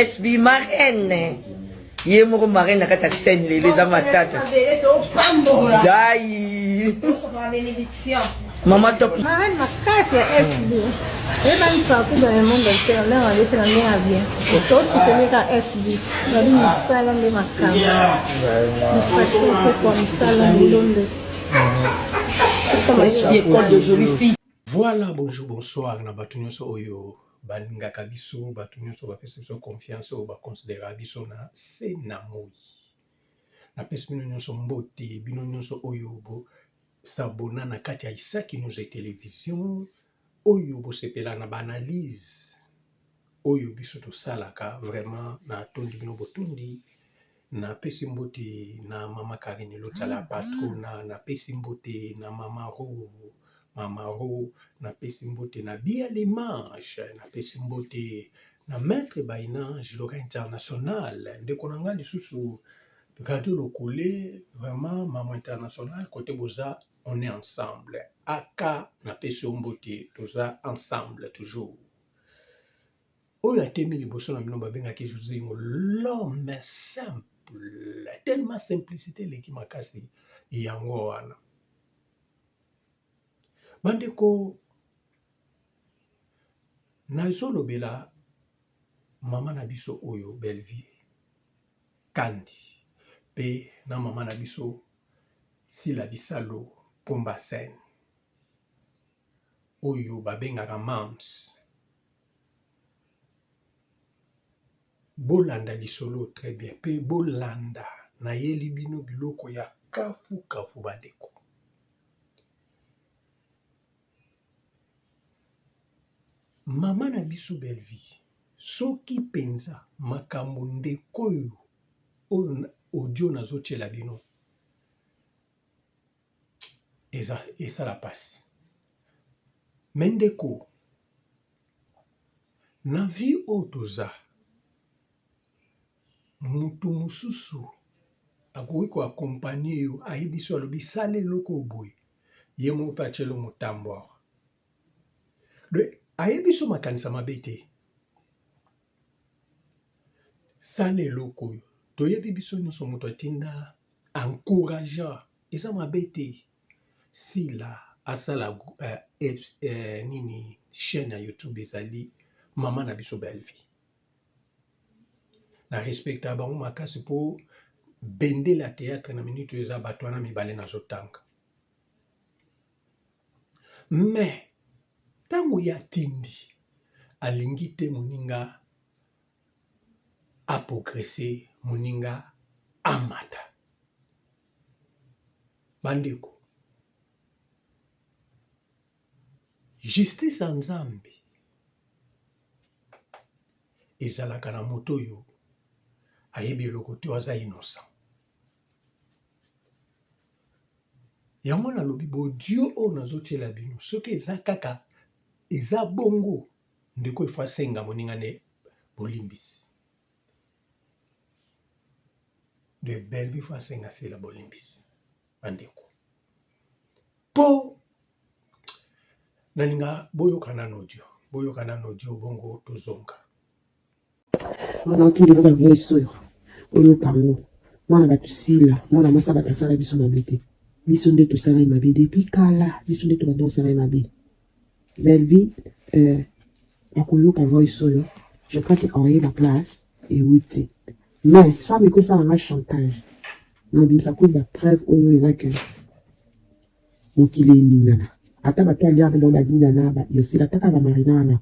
SB marraine. Ye moko marraine na kata scène les amatata. Dai. Maman top. Marraine makasi ya SB. Eba ni partout dans le monde entier, là on est très bien. Tous soutenir ka SB. Bali misala nde makamba. Distraction que comme misala ndonde. SB école de jolies filles. Voilà, bonjour, bonsoir. Na batu nyonso oyo balingaka biso, batu nyonso bapesa biso confiance oyo baconsidéraka biso na se na moi. Napesi bino nyonso mbote, bino nyonso oyo bo sabona na kati ya Isaki News et Télévision, oyo bo sepela na banalise, oyo biso tosalaka vraiment na tondi bino botundi, na pesi mbote na mama Karine Lotala patrona, na pesi mbote na mama Ro, na pesi mbote na Bia Limanche, na pesi mbote na Maître Baina Jiloka International, ndeko na nga lisusu Radio Lokole, vraiment maman international, côté boza, on est ensemble. Aka na pesi mbote, toza ensemble toujours. Oyo atemi liboso na bino babengaki José l'homme simple, tellement simplicité leki makasi yango wana. Bandeko nazolobela mama na biso oyo Belleville Kandi pe na mama na biso Sila Bisalo Pombasen oyo babengaka mams. Bolanda lisolo très bien pe bolanda na yeli bino biloko ya kafu bandeko. Mama na biso Belleville soki penza makambo ndeko oyo audio nazotiela bino eza la passe. Mendeko na vie otoza mutu mususu akoki koakompanie yo ayebiso alobi sala eloko boye ye moko mpe atielo motambo awa ayebiso makanisa mabe te. Sala eloko oyo toyebi biso nyonso moto atinda encourageant eza mabe te. Sila asala nini chaîne ya YouTube ezali mama na biso Belleville. Na respecta bango makasi po bendela théâtre na minute eza bato wana mibale nazotanga. Mais tango ya tindi alingi te moninga apogresse, moninga amata. Bandeko justice ya Nzambe ezalaka na moto oyo ayebi eloko te aza innocent. Yango nalobi bodio oyo nazotiela bino soki eza kaka eza bongo ndeko efo asenga moninga ne bolimbisi. De Belleville fo asenga sila bolimbisi. Bandeko po nalinga boyokana nodio bongo tozonga. Wana otindi loka vyo isoyo oyo kango mwana batu sila mwana masa batasala biso mabe te biso nde tosala mabe depuis kala biso nde tobanda osala mabe. Belleville akoyoka vyo isoyo je crois que envoyer la place et wuti mais soit mais que ça en chantage non bimisa ko ba preuve oyo ezake mokili lingana ata bato alia na bona lingana ba yosila taka ba marina na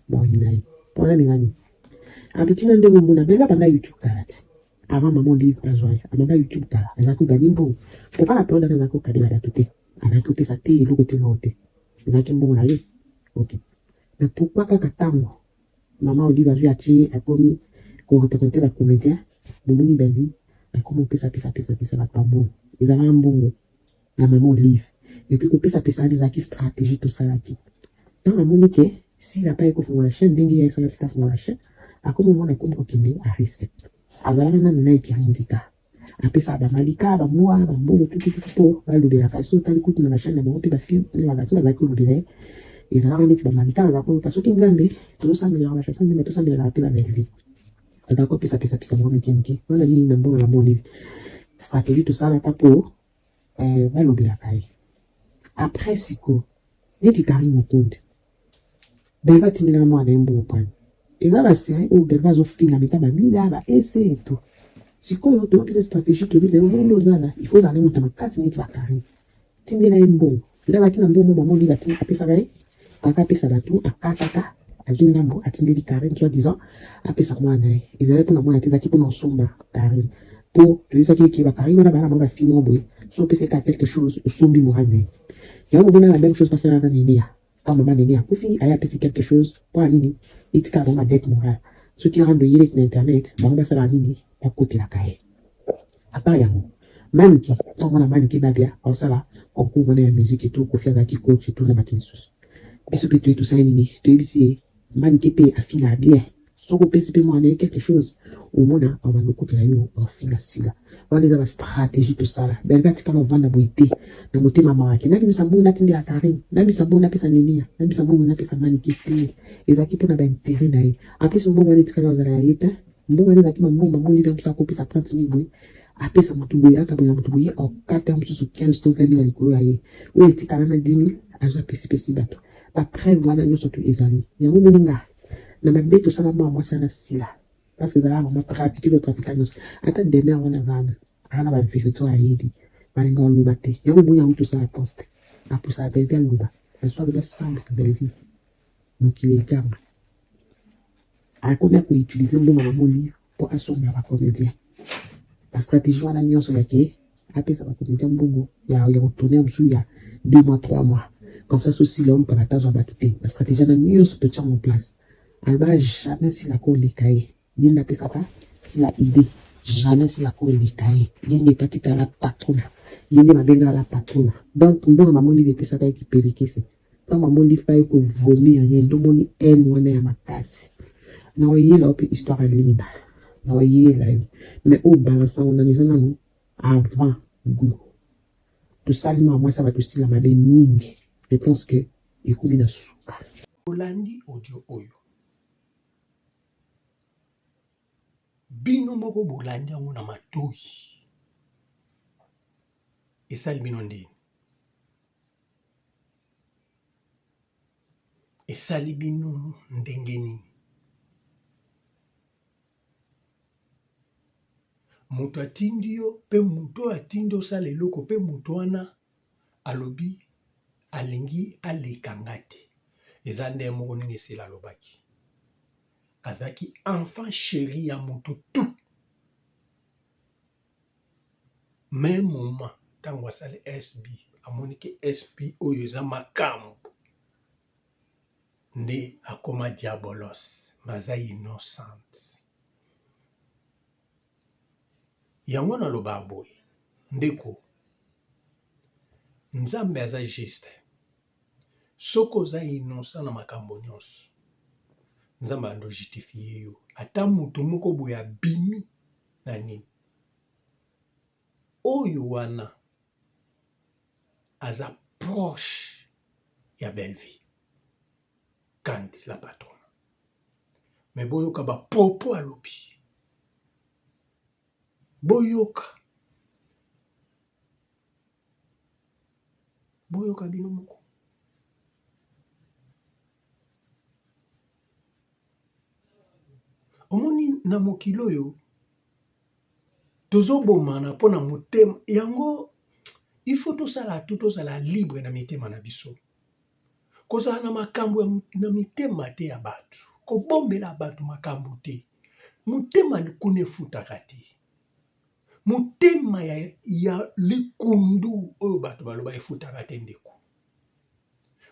bon inai pona ngani abitina ndenge mona bela banda YouTube karate avant maman livre azwaya amanda YouTube kala ezako gani mbo pour pas la peur dans zako kadela datuté avec que ça te eloko te note ezaki mbo na ye OK mais pourquoi kakatango maman Olive a vu acheter a commis qu'on représenter la comédien Bomoni Belleville a comment pesa la pambo ils avaient un bon la maman Olive et puis que pesa des acquis stratégie tout ça là qui dans la monnaie s'il n'a pas écouté pour la chaîne dengue ya ça là pour la chaîne à comment on a compris qu'il à risque azalana na nai kirindika apesa ba malika ba moa ba mbolo tout ba lobela ka so tali kutu na chaîne na mo pe ba film na ba so ba ko lobela ezalaka neti ba malika ba ko ka so ki nzambe to sa mila ba chasa mais to sa mila la pe ba Belleville d'accord pesa mwana tienke wana nini na mbongo na mbongo stratégie tosalaka mpo balobelaka ye après siko neti Karine Mokonde bel batindela mwana ye mbongo pani eza basérie oyo bel bazofinga meka bamida baese eto sikoyo topesa stratégie tobile ondo ozala il faut ozala moto makasi neti bakarine tindela ye mbongo ezalaki na mbongo mama oli apesaka ye kaka apesa bato akataka azwi ngambo atindeli Karine soit disant apesaka mwana na ye ezalaki mpona mwana te ezalaki mpona osomba Karine mpo toyebisaki eke bakarine wana bana bango bafili moko boye so opesaka quelque chose osombi mwana na ye yango mona la même chose pasalaka nenia quand maman neni akufi aya apesi quelque chose mpo anini etikala bango badete morale soki rando yeleki na internet bango basala nini bakotelaka ye apart yango maniki ntango mwana maniki babia aosala concours wana ya musique etu kofi azalaki coach etu na bato misusu biso mpe toye tosali nini toyebisi ye maniki mpe afinga bien soki opesi mpe mwana ye quelque chose omona abanda okotela yo afinga sila wana eza bastratégie tosala belga tikala ovanda boye te na motema mawaki nabimisa mbongo natindela Karine nabimisa mbongo napesa nenia nabimisa mbongo napesa maniki te ezalaki mpona baintere na ye apres mbongo wana etikala ozala ya ye te mbongo wana ezalaki bambongo bambongo ivia mosusu akopesa 30 000 boye apesa motu boye aka boye na motu boye okata mosusu 15 to 20 000 na likolo ya ye oyo etikala na 10 000 azo apesipesi bato bapreuve wana nyonso to ezali yango moninga na mabe tosala mwa mwasi wana sila parce que ezalaka mama trafique to trafique nyonso ata demer wana vana ana bavérité ayebi balinga oloba te yango moya yango tosala poste apusala belvi aloba azwa aloba sambisa belvi mokili ekamba akomi akoutilize mbongo na moli mpo asomba bacomédien bastratégie wana nyonso yake apesa bacomédien mbongo ya kotourne mosusu ya 2 mois 3 mois comme ça sosila oyo mpona tazwa bato te bastratégie wana nyonso totiango place aloba jamais sila koleka ye ye nde apesaka sila idée jamais sila koleka ye ye nde epatita la patrona ye nde babengaka la patrona donc mbongo mamoli epesaka ye kipelikisi ntango mamoli faye kovomir ye ndomoni ene wana ya makasi naoyela yo mpe histoire alinda naoyela yo mais oyo balansa ngo nano eza nano avant goût tosali mwa mwasi aba tosila mabe mingi je pense que ekomi na suka olandi audio oyo bino moko bolandi yango na matoi esali bino ndeni esali bino ndenge nini moto atindi yo mpe moto oyo atindi osala eloko mpe moto wana alobi alingi alekanga te eza nde moko ndenge esila alobaki azalaki enfant chéri ya moto tu même moment ntango asali sb amoniki sb oyo eza makambo nde akoma diabolos baza innocente yango naloba boye ndeko nzambe aza juste soki oza innocent na makambo nyonso nzambe ando justifie yo ata moto moko boye abimi na nini oyo wana aza proche ya Belleville kandi la patrona me boyoka bapopo alobi boyoka bino moko omoni na mokili oyo tozobomana mpo na motema yango ifo tosala tu tozala libre na mitema na biso kozala na makambo na mitema te ya bato kobombela bato makambo te motema kuna efutaka te motema ya likundu oyo bato baloba efutaka te ndeko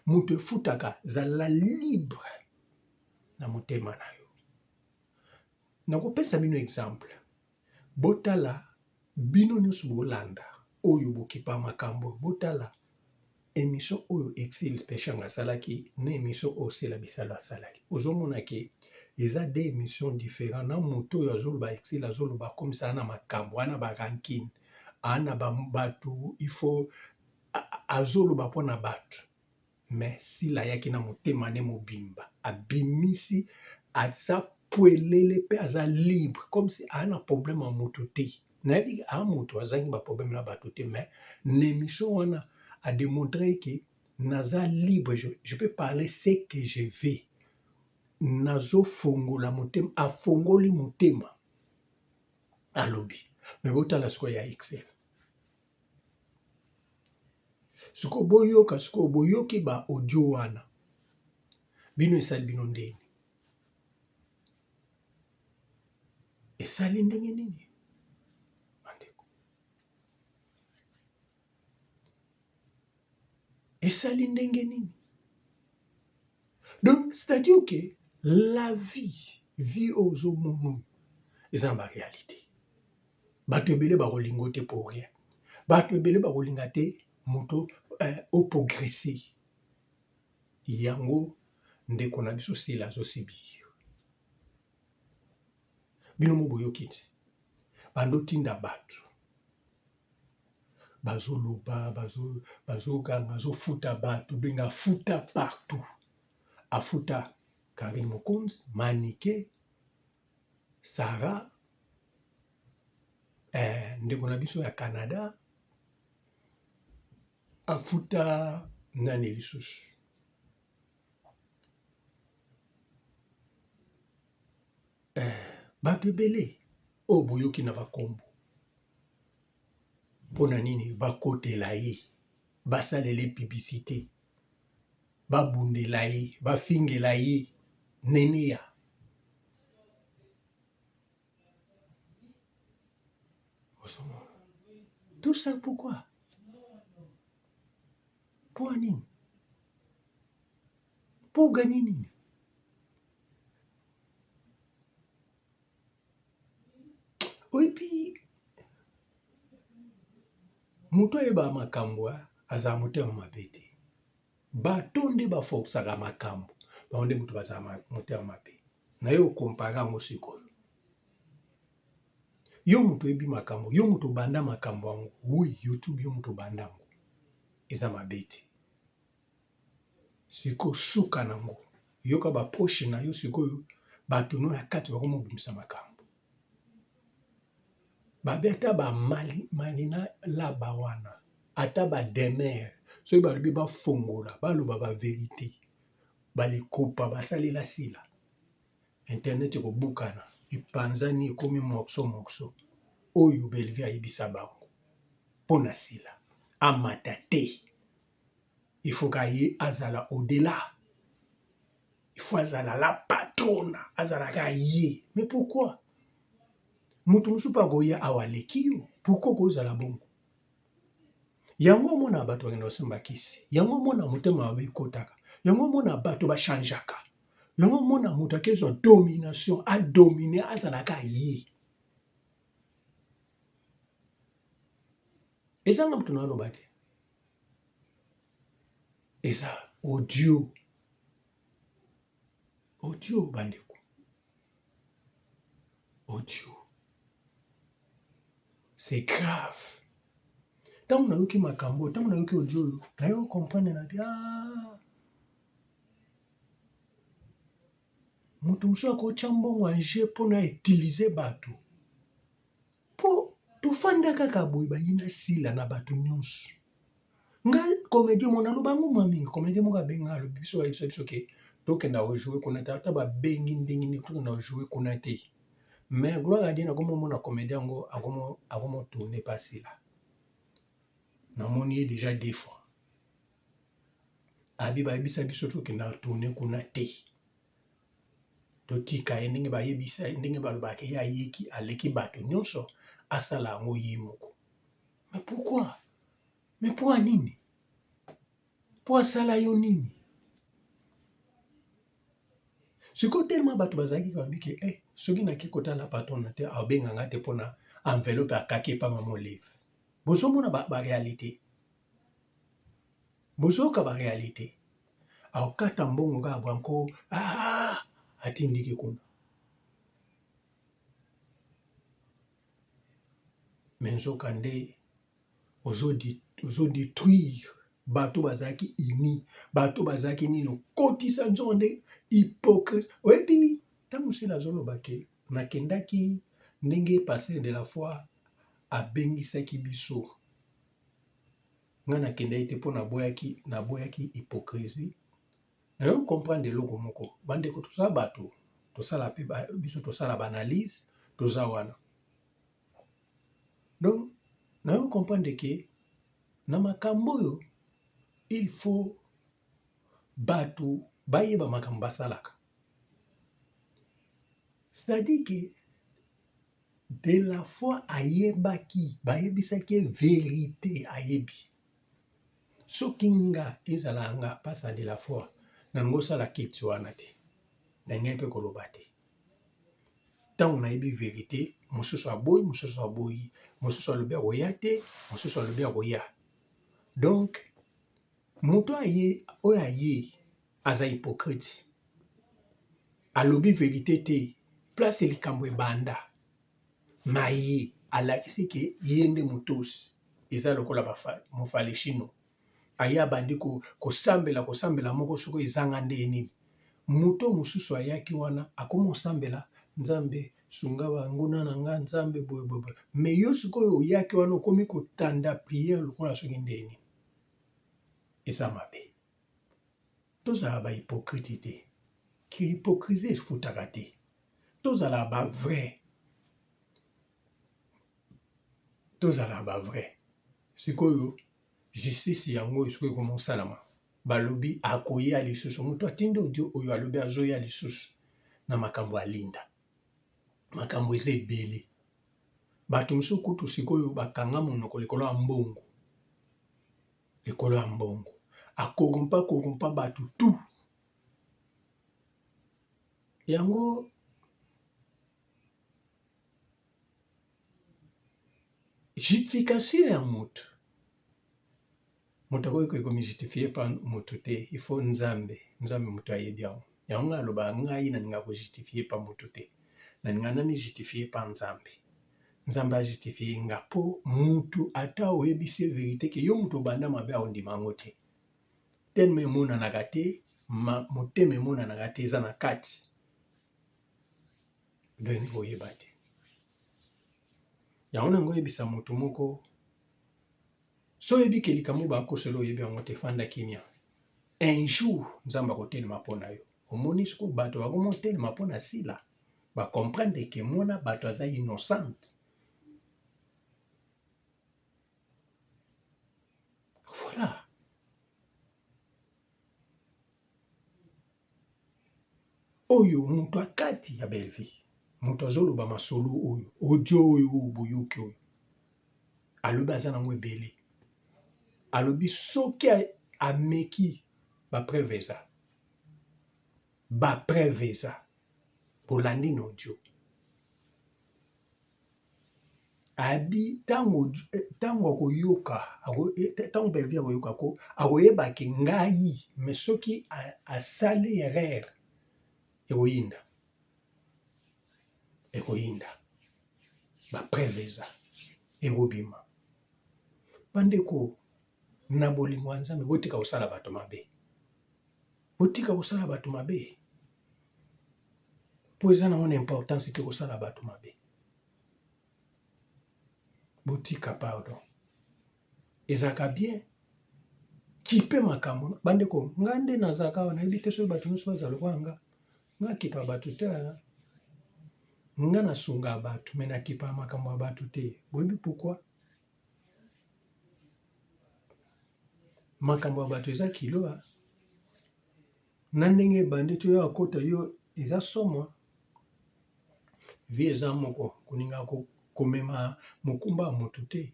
moto efutaka zala libre na motema na yo nakopesa bino exemple botala bino nyonso bolanda oyo bokipa makambo botala émission oyo Exil Pechanga asalaki na émission oyo Sela Bisalo asalaki ozomona ke eza des émissions différentes na moto oyo azoloba Exil azoloba comme ça na makambo ana barankine ana bato il faut azoloba mpona bato mais sila ayaki na motema ne mobimba abimisi aza pwelele mpe aza libre comme si ana problème ya moto te nayebi a moto azangi baproblème na bato te mais na émission wana ademontre ke naza libre je peux parler ce que je veux nazofongola motema afongoli motema alobi me botala sikoyo ya excel sikoyo boyoka sikoyo boyoki ba audio wana bino esali bino ndeni esali ndenge nini bandeko esali ndenge nini donc c'est-à-dire que la vie ozomona eza na baréalité bato ebele bakolinga te pour rien bato ebele bakolinga te moto oprogresse yango ndeko na biso sila azosibir bino moboyoki te bandotinda bato bazoloba bazoganga azofuta bato benga afuta partout afuta Karine Mokonzi Manike Sarah ndeko na biso ya Canada afuta nani lisusu bato ebele oyo boyoki na bakombo mpo na nini bakotela ye basalele publicité babundela ye bafingela ye neneya tout ça pourquoi pour nini pour gagner nini epi moto ayeba makambo azala motema mabe te bato nde baforsaka makambo bango nde moto bazala motema mabe na yo okompare yango sikoyo yo moto oyebi makambo yo moto obanda makambo yango wi youtube yo moto obanda yango eza mabe te sikoyo suka nango yoka baproche na yo sikoyo bato no ya kati bakomobimisa makambo babe ata bamalina laba wana ata bademere soki balobi bafongola baloba baverité balikopa basalela sila internet ekobukana epanzani ekomi morso oyo belvi ayebisa bango mpo na sila amata te ifoka ye azala au-delà ifo azala la patrona azalaka ye mais pourquoi moto mosusu mpe akoya awa aleki yo pourkui kozala bongo yango omona bato bakenda kosemba kisi yango omona motema mabe ekotaka yango omona bato bachangeaka yango omona moto akezwa domination adomine azalaka ye ezanga moto naaloba te eza audio bandeko audio c'est grave ntango nayoki makambo ntango nayoki audio oyo nayo comprendre na te moto mosusu akotya mbongo anje mpona utilize bato mpo tofanda kaka boye bayina sila na bato nyonso nga comédien mona alobango mwa mingi comédien moko abenga alobi biso bayebisa biso ke tokenda kojoue kuna te ata babengi ndenge nini tokenda kojoue kuna te mais gloire à Dieu nakomomona comédien yango akomotourne pasila namoni ye déjà deux fois abi bayebisa biso tokenda tourne kuna te totika ye ndenge bayebisa ndenge balobaka ye ayeki aleki bato nyonso asala yango ye moko mais pourquoi mais po nini po asala yo nini sikoyo tellement bato bazalaki kababi ke soki naki kotala patron na te abenganga te mpona enveloppe akaki epanga mo livre bozomona baréalité bozoyoka baréalité akokata mbongo kaka bwanko atindiki kuna me nzoka nde ozodétruire bato bazalaki ini bato bazalaki nini okotisa nzongo nde hypocrite oyebi ntango se nazoloba ke nakendaki ndenge passé de la fois abengisaki biso nga nakendaki te mpo naboyaki hypocrisie nayo comprendre eloko moko bandeko toza bato tosala mpe biso tosala baanalyse toza wana donc nayo comprendre ke na makambo oyo il faut bato bayeba makambo basalaka c'est-à-dire que de la fois bayebisaki vérité ayebi soki nga ezala nga pasa de la fois nango osala kiti wana te nangai mpe koloba te ntango nayebi vérité mosusu aboyi mosusu alobi akoya te mosusu alobi akoya donc moto oyo aye aza hypocrite alobi vérité te place likambo ebanda na ye alakisi ke ye nde motosi eza lokola mofale chino aye abandi kosambela moko soki ezanga nde nini moto mosusu ayaki wana akomosambela nzambe sunga banguna na nga nzambe boyeboye me yo sikoyo oyaki wana okomi kotanda priere lokola soki nde nini eza mabe tozala bahypokrite te ke hypocrisie efutaka te tozala bavrai sikoyo justice yango soki ekomosalama balobi akoya lisusu moto atindi oyo alobi azoya lisusu na makambo alinda makambo eza ebele bato mosusu kutu sikoyo bakanga monoko likolo ya mbongo akorompa bato tu yango justification ya moto akoki komijustifie pa moto te il faut nzambe moto ayebi yango aloba ngai naninga kojustifie pa moto te naninga nani justifie pa nzambe ajustifie nga mpo motu ata oyebisi verité ke yo moto obanda mabe aondima yango te telema emonanaka te motema emonanaka te eza na kati ndenge oyeba te yango nango oyebisa moto moko so oyebi ke likambo bakosela oyebi yango te fanda kimia un jour nzambe akotelema mpo na yo omoni siko bato bakomotelema mpo na sila bakomprendre ke mwana bato aza innocente voilà oyo moto akati ya belle vie moto azoloba masolo oyo audio oyo boyoki oyo alobi aza nango ebele alobi soki ameki bapreve eza bolandi na audio abi ntango akoyoka ntango belle vie akoyoka akoyebaki ngai me soki asali erreur ekoyinda bapreve eza ekobima bandeko na bolingo ya nzambe botika kosala bato mabe mpo eza nango na importance te kosala bato mabe botika pardon ezalaka bien kipe makambo bandeko nga nde nazalaka awa nayebi te soki bato nyonso bazala lokola nga kipa bato te nga nasunga bato me nakipa makambo ya bato te boyebi pourquoi makambo ya bato eza kiloa na ndenge ebandi to yo akota yo eza somwa vie eza moko koninga komema mokumba ya moto te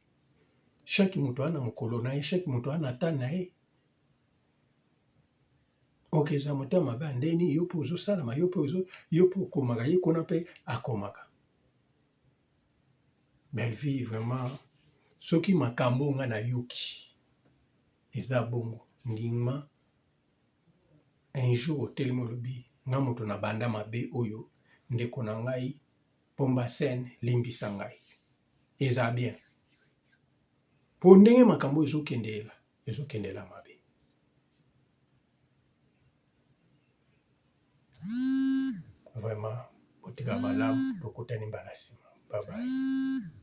chaque moto ana mokolo na ye chaque moto ana ta na ye okeza motema mabe ya ndeni yo mpe ozosalama yo mpe okomaka ye kuna mpe akomaka belle vie vraiment soki makambo nga nayoki eza bongo ndima un jour otelemi olobi nga moto na banda mabe oyo ndeko na ngai pomba sene limbisa ngai eza bien mpo ndenge makambo ezokendela mabe vraiment tokotika malamu tokutani mbala nsima. Bye bye.